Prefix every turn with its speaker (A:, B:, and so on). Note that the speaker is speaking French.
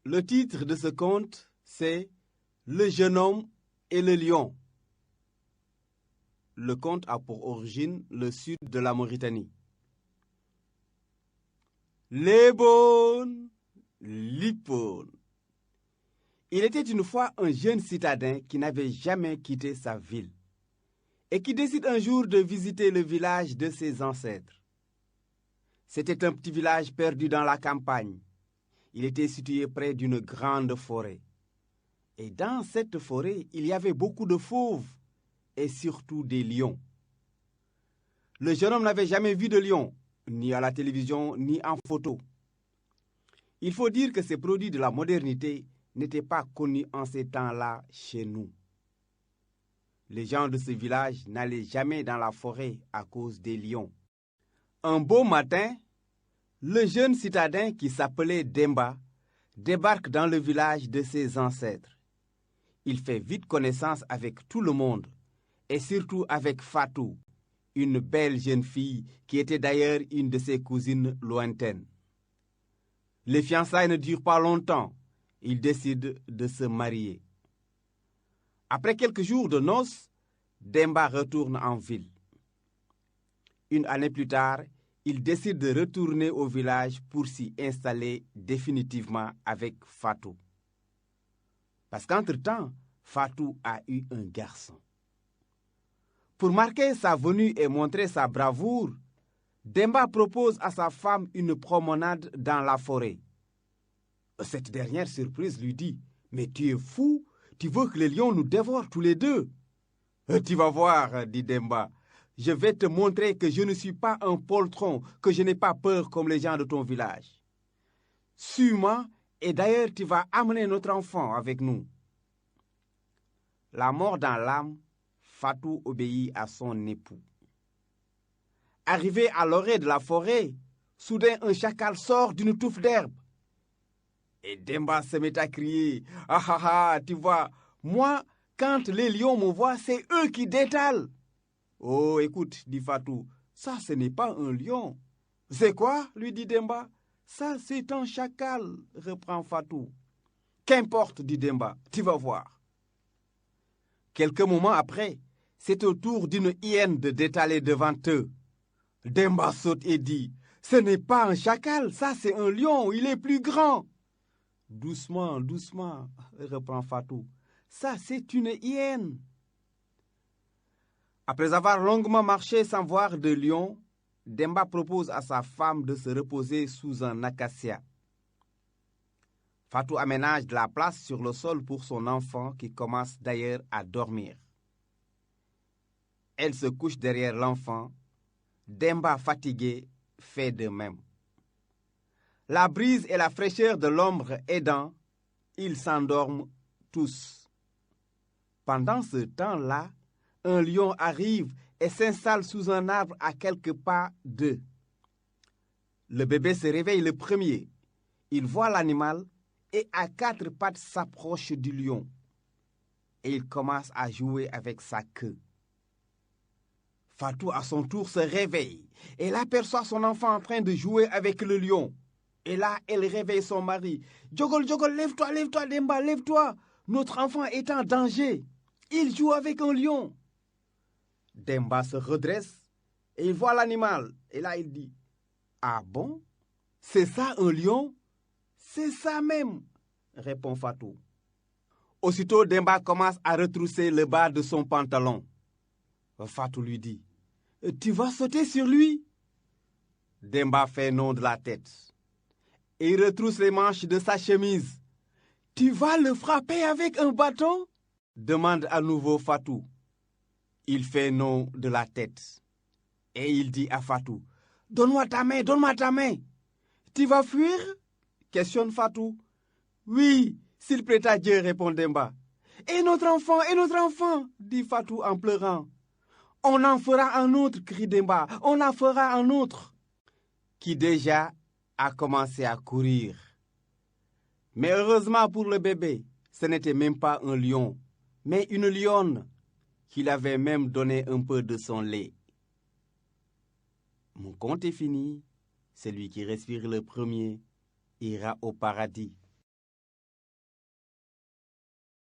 A: Le titre de ce conte, c'est « Le jeune homme et le lion ». Le conte a pour origine le sud de la Mauritanie. Lebon, Lipon. Il était une fois un jeune citadin qui n'avait jamais quitté sa ville et qui décide un jour de visiter le village de ses ancêtres. C'était un petit village perdu dans la campagne. Il était situé près d'une grande forêt. Et dans cette forêt, il y avait beaucoup de fauves et surtout des lions. Le jeune homme n'avait jamais vu de lion, ni à la télévision, ni en photo. Il faut dire que ces produits de la modernité n'étaient pas connus en ces temps-là chez nous. Les gens de ce village n'allaient jamais dans la forêt à cause des lions. Un beau matin, le jeune citadin qui s'appelait Demba débarque dans le village de ses ancêtres. Il fait vite connaissance avec tout le monde et surtout avec Fatou, une belle jeune fille qui était d'ailleurs une de ses cousines lointaines. Les fiançailles ne durent pas longtemps. Ils décident de se marier. Après quelques jours de noces, Demba retourne en ville. Une année plus tard, il décide de retourner au village pour s'y installer définitivement avec Fatou. Parce qu'entre-temps, Fatou a eu un garçon. Pour marquer sa venue et montrer sa bravoure, Demba propose à sa femme une promenade dans la forêt. Cette dernière surprise lui dit « Mais tu es fou, tu veux que les lions nous dévorent tous les deux ?»« Tu vas voir, dit Demba, je vais te montrer que je ne suis pas un poltron, que je n'ai pas peur comme les gens de ton village. Suis-moi et d'ailleurs tu vas amener notre enfant avec nous. » La mort dans l'âme, Fatou obéit à son époux. Arrivé à l'orée de la forêt, soudain un chacal sort d'une touffe d'herbe. Et Demba se met à crier « Ah ah ah, tu vois, moi, quand les lions me voient, c'est eux qui détalent. » « Oh, écoute, dit Fatou, ça ce n'est pas un lion. »« C'est quoi ?» lui dit Demba. « Ça c'est un chacal, reprend Fatou. »« Qu'importe, dit Demba, tu vas voir. » Quelques moments après, c'est au tour d'une hyène de détaler devant eux. Demba saute et dit « Ce n'est pas un chacal, ça c'est un lion, il est plus grand. » « Doucement, doucement, reprend Fatou. Ça c'est une hyène. » Après avoir longuement marché sans voir de lion, Demba propose à sa femme de se reposer sous un acacia. Fatou aménage de la place sur le sol pour son enfant qui commence d'ailleurs à dormir. Elle se couche derrière l'enfant. Demba, fatigué, fait de même. La brise et la fraîcheur de l'ombre aidant, ils s'endorment tous. Pendant ce temps-là, un lion arrive et s'installe sous un arbre à quelques pas d'eux. Le bébé se réveille le premier. Il voit l'animal et à quatre pattes s'approche du lion. Et il commence à jouer avec sa queue. Fatou à son tour se réveille. Elle aperçoit son enfant en train de jouer avec le lion. Et là, elle réveille son mari. « Djogol, Djogol, lève-toi, lève-toi, Demba, lève-toi. Notre enfant est en danger. Il joue avec un lion. » Demba se redresse et il voit l'animal. Et là, il dit « Ah bon? C'est ça un lion? » « C'est ça même, répond Fatou. Aussitôt, Demba commence à retrousser le bas de son pantalon. Fatou lui dit « Tu vas sauter sur lui ?» Demba fait non de la tête. Et il retrousse les manches de sa chemise. « Tu vas le frapper avec un bâton ?» demande à nouveau Fatou. Il fait non de la tête. Et il dit à Fatou « Donne-moi ta main, donne-moi ta main. Tu vas fuir ?» questionne Fatou. « Oui, s'il plaît à Dieu, répond Demba. « Et notre enfant, dit Fatou en pleurant. « On en fera un autre, crie Demba, on en fera un autre. » Qui déjà a commencé à courir. Mais heureusement pour le bébé, ce n'était même pas un lion, mais une lionne qui l'avait même donné un peu de son lait. Mon conte est fini. Celui qui respire le premier ira au paradis.